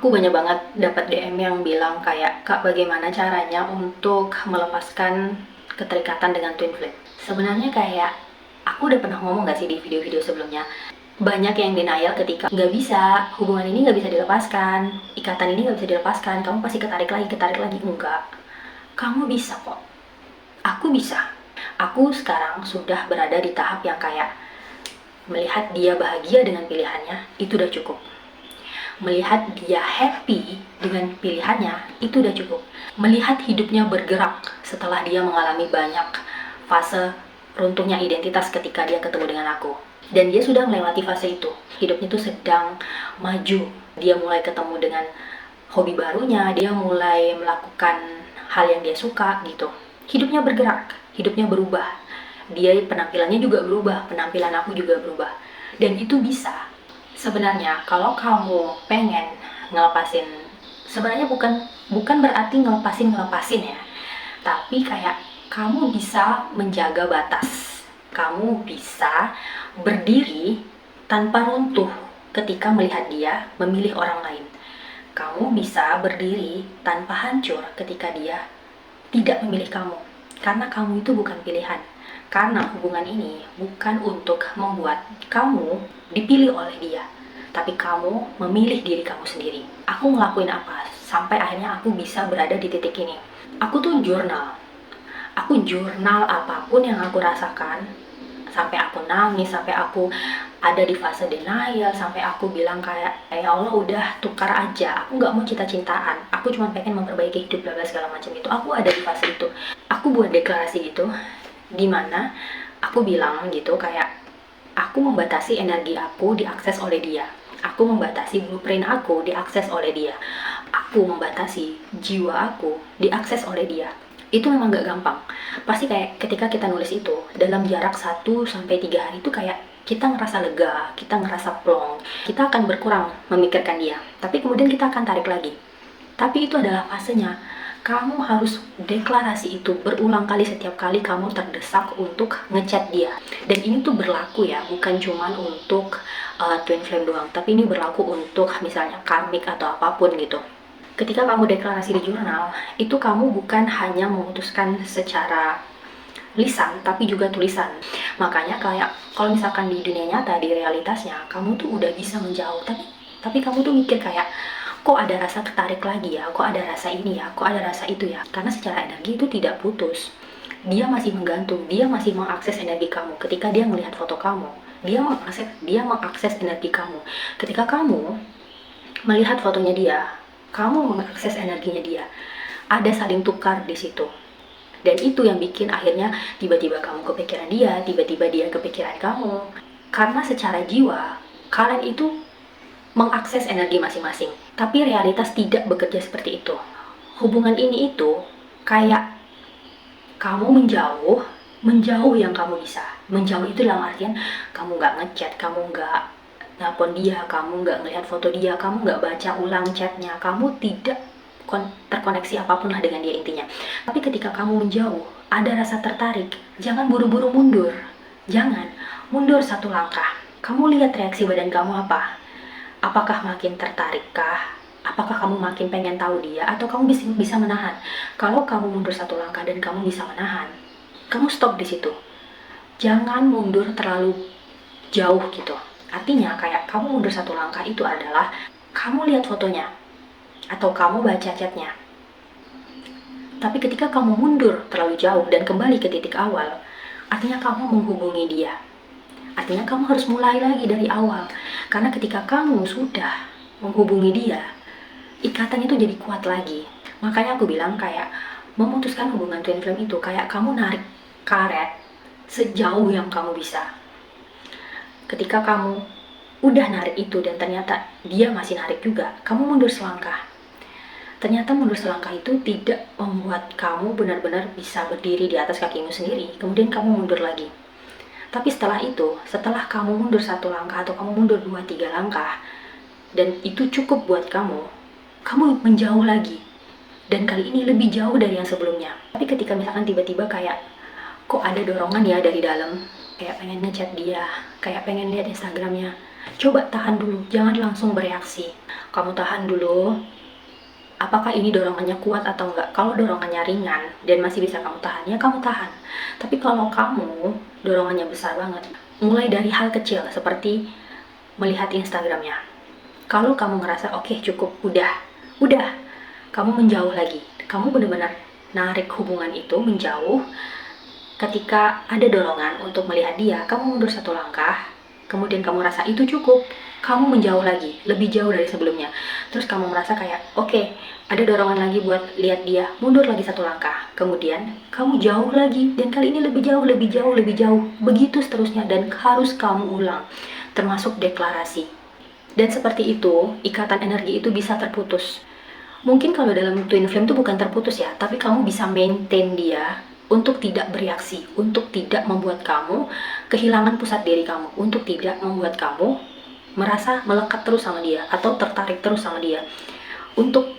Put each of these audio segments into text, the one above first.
Aku banyak banget dapat DM yang bilang kayak, Kak, bagaimana caranya untuk melepaskan keterikatan dengan twin flame? Sebenarnya kayak, aku udah pernah ngomong gak sih di video-video sebelumnya, banyak yang denial ketika nggak bisa, hubungan ini nggak bisa dilepaskan, ikatan ini nggak bisa dilepaskan, kamu pasti ketarik lagi. Enggak, kamu bisa kok. Aku bisa. Aku sekarang sudah berada di tahap yang kayak melihat dia bahagia dengan pilihannya, itu udah cukup. Melihat dia happy dengan pilihannya, itu udah cukup. Melihat hidupnya bergerak setelah dia mengalami banyak fase runtuhnya identitas ketika dia ketemu dengan aku. Dan dia sudah melewati fase itu. Hidupnya tuh sedang maju. Dia mulai ketemu dengan hobi barunya, dia mulai melakukan hal yang dia suka gitu. Hidupnya bergerak, hidupnya berubah. Dia penampilannya juga berubah, penampilan aku juga berubah. Dan itu bisa. Sebenarnya kalau kamu pengen ngelepasin, sebenarnya bukan berarti ngelepasin ya, tapi kayak kamu bisa menjaga batas, kamu bisa berdiri tanpa runtuh ketika melihat dia memilih orang lain, kamu bisa berdiri tanpa hancur ketika dia tidak memilih kamu, karena kamu itu bukan pilihan. Karena hubungan ini bukan untuk membuat kamu dipilih oleh dia, tapi kamu memilih diri kamu sendiri. Aku ngelakuin apa sampai akhirnya aku bisa berada di titik ini? Aku tuh jurnal. Aku jurnal apapun yang aku rasakan, sampai aku nangis, sampai aku ada di fase denial, sampai aku bilang kayak, ya Allah udah tukar aja, aku nggak mau cinta-cintaan, aku cuma pengen memperbaiki hidup bla bla segala macam itu. Aku ada di fase itu. Aku buat deklarasi gitu, dimana aku bilang gitu kayak, aku membatasi energi aku diakses oleh dia, aku membatasi blueprint aku diakses oleh dia, aku membatasi jiwa aku diakses oleh dia. Itu memang gak gampang. Pasti kayak ketika kita nulis itu dalam jarak 1-3 hari itu kayak kita ngerasa lega, kita ngerasa plong, kita akan berkurang memikirkan dia, tapi kemudian kita akan tarik lagi. Tapi itu adalah fasenya. Kamu harus deklarasi itu berulang kali setiap kali kamu terdesak untuk ngechat dia. Dan ini tuh berlaku ya, bukan cuman untuk twin flame doang, tapi ini berlaku untuk misalnya karmik atau apapun gitu. Ketika kamu deklarasi di jurnal, itu kamu bukan hanya memutuskan secara lisan, tapi juga tulisan. Makanya kayak kalau misalkan di dunia nyata, di realitasnya, kamu tuh udah bisa menjauh, tapi kamu tuh mikir kayak, kok ada rasa tertarik lagi ya, kok ada rasa ini ya, kok ada rasa itu ya. Karena secara energi itu tidak putus. Dia masih menggantung, dia masih mengakses energi kamu. Ketika dia melihat foto kamu, dia mengakses energi kamu. Ketika kamu melihat fotonya dia, kamu mengakses energinya dia. Ada saling tukar di situ. Dan itu yang bikin akhirnya tiba-tiba kamu kepikiran dia, tiba-tiba dia kepikiran kamu. Karena secara jiwa, kalian itu mengakses energi masing-masing. Tapi realitas tidak bekerja seperti itu. Hubungan ini itu kayak kamu menjauh yang kamu bisa. Menjauh itu dalam artian kamu nggak ngechat, kamu nggak nelpon dia, kamu nggak ngelihat foto dia, kamu nggak baca ulang chatnya, kamu tidak terkoneksi apapun lah dengan dia intinya. Tapi ketika kamu menjauh, ada rasa tertarik, jangan buru-buru mundur. Jangan, mundur 1 langkah. Kamu lihat reaksi badan kamu apa? Apakah makin tertarikkah? Apakah kamu makin pengen tahu dia? Atau kamu bisa menahan? Kalau kamu mundur 1 langkah dan kamu bisa menahan, kamu stop di situ. Jangan mundur terlalu jauh gitu. Artinya kayak kamu mundur 1 langkah itu adalah kamu lihat fotonya atau kamu baca chatnya. Tapi ketika kamu mundur terlalu jauh dan kembali ke titik awal, artinya kamu menghubungi dia. Artinya kamu harus mulai lagi dari awal. Karena ketika kamu sudah menghubungi dia, ikatan itu jadi kuat lagi. Makanya aku bilang kayak memutuskan hubungan twin flame itu kayak kamu narik karet sejauh yang kamu bisa. Ketika kamu udah narik itu dan ternyata dia masih narik juga, kamu mundur selangkah. Ternyata mundur selangkah itu tidak membuat kamu benar-benar bisa berdiri di atas kakimu sendiri. Kemudian kamu mundur lagi. Tapi setelah itu, setelah kamu mundur 1 langkah atau kamu mundur 2-3 langkah, dan itu cukup buat kamu menjauh lagi. Dan kali ini lebih jauh dari yang sebelumnya. Tapi ketika misalkan tiba-tiba kayak, kok ada dorongan ya dari dalam, kayak pengen ngechat dia, kayak pengen lihat Instagramnya, coba tahan dulu, jangan langsung bereaksi. kamu tahan dulu. Apakah ini dorongannya kuat atau enggak? Kalau dorongannya ringan dan masih bisa kamu tahan, ya kamu tahan. Tapi kalau kamu dorongannya besar banget, mulai dari hal kecil seperti melihat Instagramnya. Kalau kamu ngerasa oke, cukup, udah, kamu menjauh lagi. Kamu benar-benar narik hubungan itu menjauh. Ketika ada dorongan untuk melihat dia, kamu mundur satu langkah, kemudian kamu rasa itu cukup, kamu menjauh lagi, lebih jauh dari sebelumnya. Terus kamu merasa kayak, oke, ada dorongan lagi buat lihat dia, mundur lagi satu langkah. Kemudian kamu jauh lagi, dan kali ini lebih jauh, lebih jauh, lebih jauh. Begitu seterusnya, dan harus kamu ulang, termasuk deklarasi. Dan seperti itu, ikatan energi itu bisa terputus. Mungkin kalau dalam twin flame itu bukan terputus ya, tapi kamu bisa maintain dia untuk tidak bereaksi, untuk tidak membuat kamu kehilangan pusat diri kamu, untuk tidak membuat kamu merasa melekat terus sama dia atau tertarik terus sama dia, untuk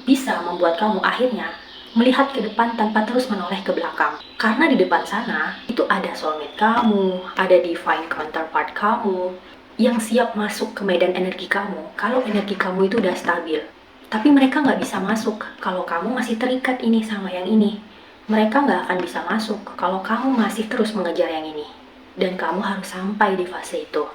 bisa membuat kamu akhirnya melihat ke depan tanpa terus menoleh ke belakang. Karena di depan sana itu ada soulmate kamu, ada divine counterpart kamu yang siap masuk ke medan energi kamu kalau energi kamu itu udah stabil. Tapi mereka nggak bisa masuk kalau kamu masih terikat ini sama yang ini. Mereka nggak akan bisa masuk kalau kamu masih terus mengejar yang ini. Dan kamu harus sampai di fase itu.